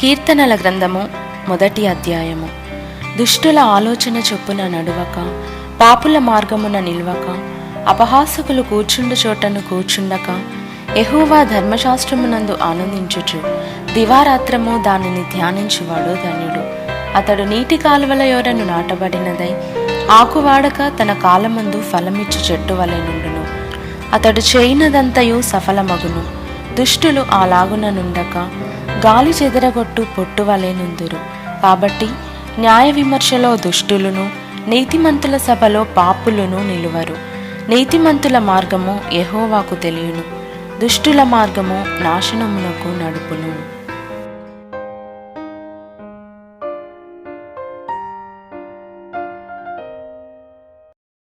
కీర్తనల గ్రంథము 1వ అధ్యాయము. దుష్టుల ఆలోచన చొప్పున నడువక, పాపుల మార్గమున నిల్వక, అపహాసకులు కూర్చుండు చోటను కూర్చుండక, యెహోవా ధర్మశాస్త్రమునందు ఆనందించుచు దివారాత్రము దానిని ధ్యానించువాడు ధన్యుడు. అతడు నీటి కాలువల యొరను నాటబడినదై ఆకువాడక తన కాలమందు ఫలమిచ్చు చెట్టు వలె నుండును. అతడు చేయినదంతయు సఫలమగును. దుష్టులు అలాగున నుండక గాలి చెదరగొట్టు పొట్టు వలె నుందురు. కాబట్టి న్యాయ విమర్శలో దుష్టులను, నీతిమంతుల సభలో పాపులను నిలువరు. నీతిమంతుల మార్గము యెహోవాకు తెలియను, దుష్టుల మార్గము నాశనమునకు నడుపును.